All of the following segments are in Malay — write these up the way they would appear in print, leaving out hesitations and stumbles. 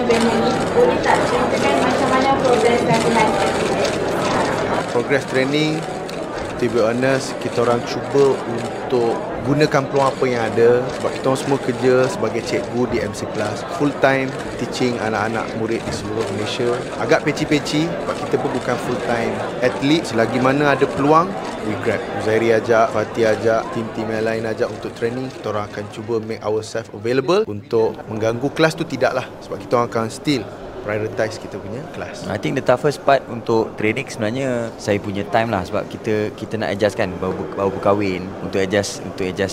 venue ni, boleh tak ceritakan macam mana progres latihan? Progress training, to be honest, kita orang cuba untuk gunakan peluang apa yang ada sebab kita orang semua kerja sebagai cikgu di MC Plus, full time teaching anak-anak murid di seluruh Malaysia. Agak peci-peci sebab kita pun bukan full time athlete. Selagi mana ada peluang, we grab. Zairi ajak, Fatih ajak, tim-tim yang lain ajak untuk training, kita orang akan cuba make ourselves available. Untuk mengganggu kelas tu tidaklah, sebab kita orang akan still prioritize kita punya kelas. I think the toughest part untuk training sebenarnya saya punya time lah, sebab kita nak adjust kan, baru berkahwin, untuk adjust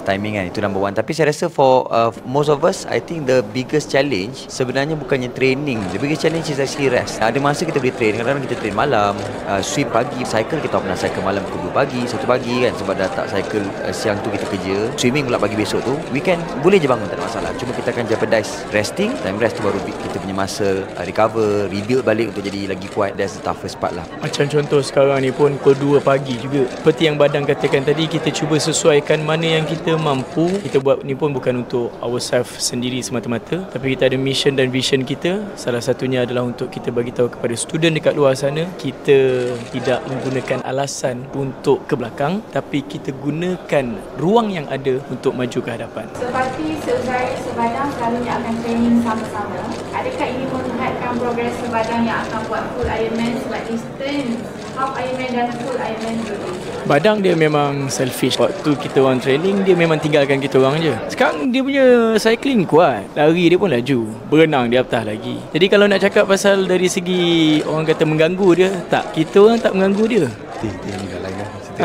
timing kan, itu number one. Tapi saya rasa for most of us, I think the biggest challenge sebenarnya bukannya training, the biggest challenge is actually rest. Ada masa kita boleh train, kadang-kadang kita train malam, swim pagi, cycle kita pernah cycle malam pukul 2 pagi, 1 pagi kan, sebab dah tak cycle siang tu kita kerja, swimming pula pagi besok tu, weekend boleh je bangun, tak ada masalah. Cuma kita akan jeopardize resting, time rest tu baru kita punya muscle recover, rebuild balik untuk jadi lagi kuat. That's the toughest part lah. Macam contoh sekarang ni pun pukul 2 pagi juga, seperti yang Badang katakan tadi, kita cuba sesuaikan mana yang kita mampu. Kita buat ni pun bukan untuk ourselves sendiri semata-mata, tapi kita ada mission dan vision kita. Salah satunya adalah untuk kita bagi tahu kepada student dekat luar sana, kita tidak menggunakan alasan untuk ke belakang, tapi kita gunakan ruang yang ada untuk maju ke hadapan. Seperti Zairi, Badang selalunya akan training sama-sama. Adakah ini melihatkan progres Badang yang akan buat full Ironman sebab distance half Ironman dan full Ironman berbeza? Badang dia memang selfish. Waktu kita orang training, dia memang tinggalkan kita orang je. Sekarang dia punya cycling kuat, lari dia pun laju, berenang dia aptah lagi. Jadi kalau nak cakap pasal dari segi orang kata mengganggu dia, tak, kita orang tak mengganggu dia. Dia ni dah lain lah cerita.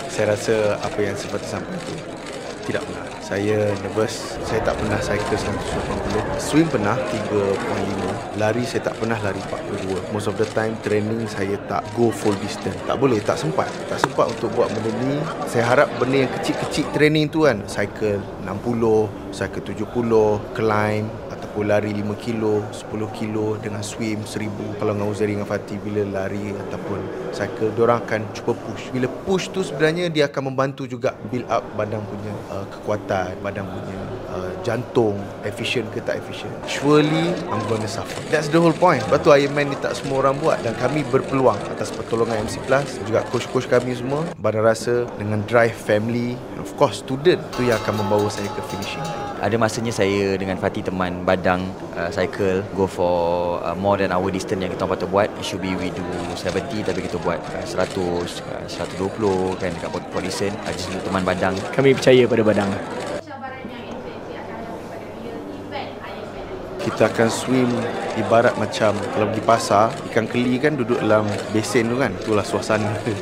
Saya rasa apa yang seperti sampai tu tidak benar. Saya nervous, saya tak pernah cycle 180. Swim pernah 3.5. Lari saya tak pernah lari 42. Most of the time training saya tak go full distance. Tak boleh, tak sempat. Tak sempat untuk buat benda ni. Saya harap benda yang kecil-kecil training tu kan, cycle 60, cycle 70, climb ataupun lari 5 kilo, 10 kilo dengan swim 1000. Kalau dengan Zairi dengan Fatih, bila lari ataupun cycle, diorang akan cuba push. Bila push tu sebenarnya dia akan membantu juga build up badan punya kekuatan, badan punya jantung, efisien ke tak efisien. Surely I'm gonna suffer. That's the whole point. Sebab tu Ironman ni tak semua orang buat, dan kami berpeluang atas pertolongan MC Plus, juga coach-coach kami semua. Badang rasa dengan drive family, and of course student, tu yang akan membawa saya ke finishing. Ada masanya saya dengan Fatih teman Badang cycle, go for more than our distance yang kita patut buat. It should be we do 70, tapi kita buat 100, 120 kan dekat port distance. Just untuk teman Badang. Kami percaya pada Badang. Cabaran yang intensif akan hadapi pada real event Ironman. Kita akan swim ibarat macam kalau pergi pasar, ikan keli kan duduk dalam besen tu kan, itulah suasana tu.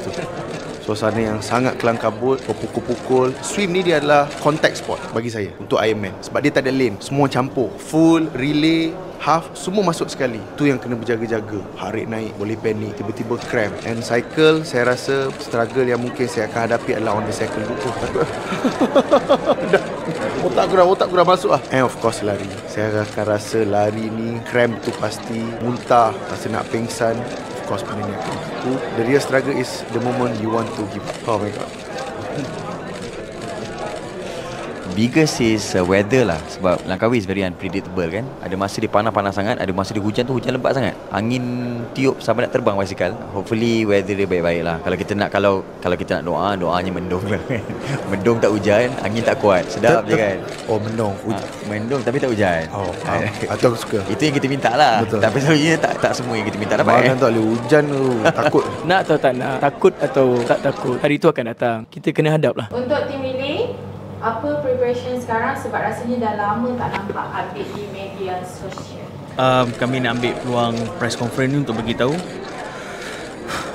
Suasana yang sangat kelang kabut, berpukul-pukul. Swim ni dia adalah contact sport bagi saya untuk Ironman, sebab dia tak ada lane, semua campur, full, relay, half, semua masuk sekali. Tu yang kena berjaga-jaga. Heart rate naik, boleh panik, tiba-tiba cramp. And cycle, saya rasa struggle yang mungkin saya akan hadapi adalah on the cycle dulu. Otak aku dah masuk lah. And of course lari. Saya akan rasa lari ni cramp tu pasti, muntah, rasa nak pingsan. Of course benda ni akan begitu. The real struggle is the moment you want to give up. Oh my god. Biggest is weather lah, sebab Langkawi is very unpredictable kan. Ada masa dia panas-panas sangat, ada masa dia hujan tu hujan lebat sangat, angin tiup sampai nak terbang basikal. Hopefully weather dia baik-baik lah. Kalau kita nak kita nak doanya mendung lah kan. Mendung tak hujan, angin tak kuat, sedap je kan. Oh mendung, mendung tapi tak hujan. Oh atau aku suka. Itu yang kita minta lah. Betul. Tapi selalunya tak semua yang kita minta dapat. Mana tak boleh hujan tu, takut. Nak atau tak nak, takut atau tak takut, hari tu akan datang. Kita kena hadap lah. Untuk tim relay, apa preparation sekarang sebab rasanya dah lama tak nampak update di media sosial? Kami nak ambil peluang press conference ni untuk beritahu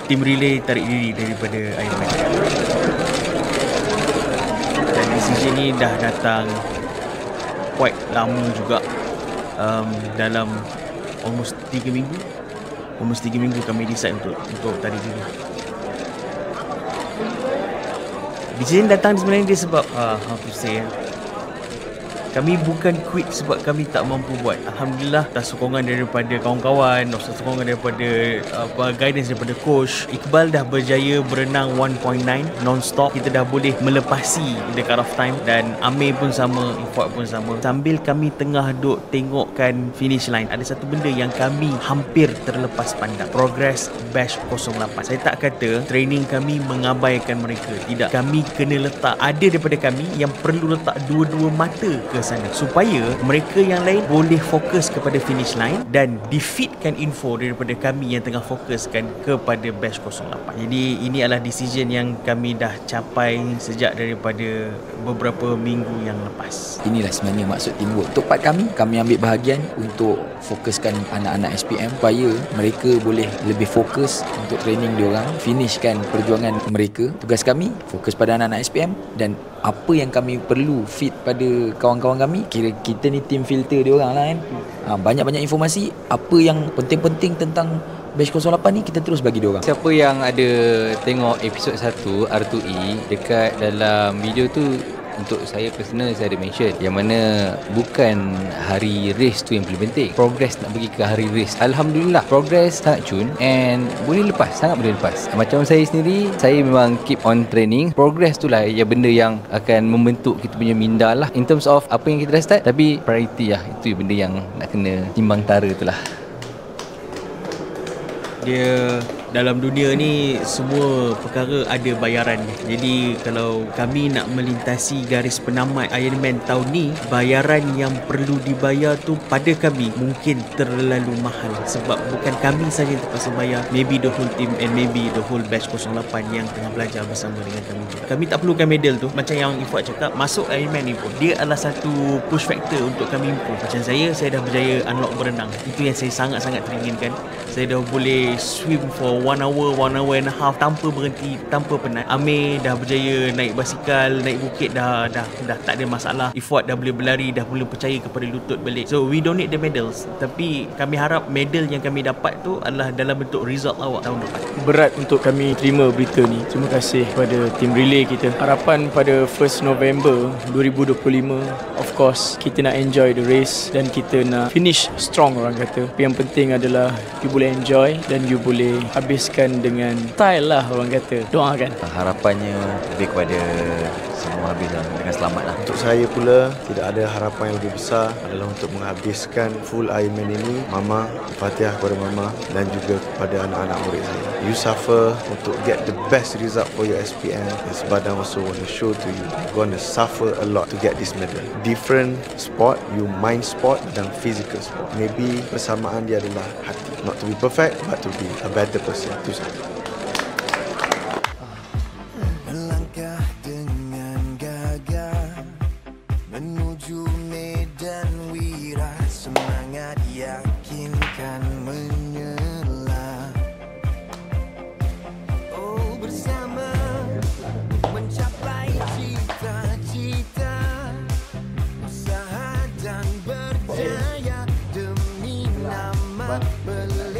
tim relay tarik diri daripada Ironman. Dan decision ni dah datang quite lama juga, dalam almost 3 minggu. Almost 3 minggu kami decide untuk tarik diri. Decision datang sebenarnya dia sebab how to say, Kami bukan quit sebab kami tak mampu buat. Alhamdulillah, atas sokongan daripada kawan-kawan, atas sokongan daripada guidance daripada coach, Iqbal dah berjaya berenang 1.9 non-stop. Kita dah boleh melepasi the cut off time, dan Amir pun sama, Ifat pun sama. Sambil kami tengah duk tengokkan finish line, ada satu benda yang kami hampir terlepas pandang. Progress batch 08. Saya tak kata training kami mengabaikan mereka. Tidak. Kami kena letak, ada daripada kami yang perlu letak dua-dua mata ke sana supaya mereka yang lain boleh fokus kepada finish line dan defeatkan info daripada kami yang tengah fokuskan kepada batch 08. Jadi ini adalah decision yang kami dah capai sejak daripada beberapa minggu yang lepas. Inilah sebenarnya maksud teamwork. Untuk part kami ambil bahagian untuk fokuskan anak-anak SPM supaya mereka boleh lebih fokus untuk training diorang, finishkan perjuangan mereka. Tugas kami fokus pada anak-anak SPM, dan apa yang kami perlu feed pada kawan-kawan kami, kira kita ni team filter diorang lah kan. Banyak-banyak informasi, apa yang penting-penting tentang batch 08 ni kita terus bagi diorang. Siapa yang ada tengok episod 1 R2E, dekat dalam video tu, untuk saya personal, saya ada mention yang mana bukan hari race tu yang paling penting, progress nak pergi ke hari race. Alhamdulillah, progress sangat cun and boleh lepas, sangat boleh lepas. Macam saya sendiri, saya memang keep on training. Progress tu lah yang benda yang akan membentuk kita punya minda lah, in terms of apa yang kita dah start. Tapi priority lah, itu benda yang nak kena timbang tara tu lah. Dia dalam dunia ni semua perkara ada bayaran. Jadi kalau kami nak melintasi garis penamat Ironman tahun ni, bayaran yang perlu dibayar tu pada kami mungkin terlalu mahal, sebab bukan kami saja yang terpaksa bayar, maybe the whole team and maybe the whole batch 08 yang tengah belajar bersama dengan kami juga. Kami tak perlukan medal tu. Macam yang Ifat cakap, masuk Ironman ni pun dia adalah satu push factor untuk kami improve. Macam saya dah berjaya unlock berenang. Itu yang saya sangat-sangat teringinkan. Saya dah boleh swim for 1 hour and a half tanpa berhenti, tanpa penat. Amir dah berjaya naik basikal, naik bukit, dah tak ada masalah. Ifat dah boleh berlari, dah boleh percaya kepada lutut balik. So we don't need the medals, tapi kami harap medal yang kami dapat tu adalah dalam bentuk result awak tahun depan. Berat untuk kami terima berita ni. Terima kasih kepada tim relay kita. Harapan pada 1 November 2025, of course kita nak enjoy the race dan kita nak finish strong, orang kata. Tapi yang penting adalah you boleh enjoy dan you boleh habiskan dengan style lah, orang kata. Doakan. Harapannya lebih kepada semua habis dengan selamat lah. Untuk saya pula, tidak ada harapan yang lebih besar adalah untuk menghabiskan full Ironman ini. Mama, Fatihah kepada Mama dan juga kepada anak-anak murid saya. You suffer untuk get the best result for your SPM, and Sebadan also want to show to you, you're gonna suffer a lot to get this medal. Different sport, you mind sport dan physical sport. Maybe persamaan dia adalah hati. Not to be perfect, but to be a better person. Itu saja. Melangkah dengan gagah menuju medan wira, semangat yakinkan menyela. Oh, bersama mencapai cita-cita, usaha dan berjaya demi nama bela.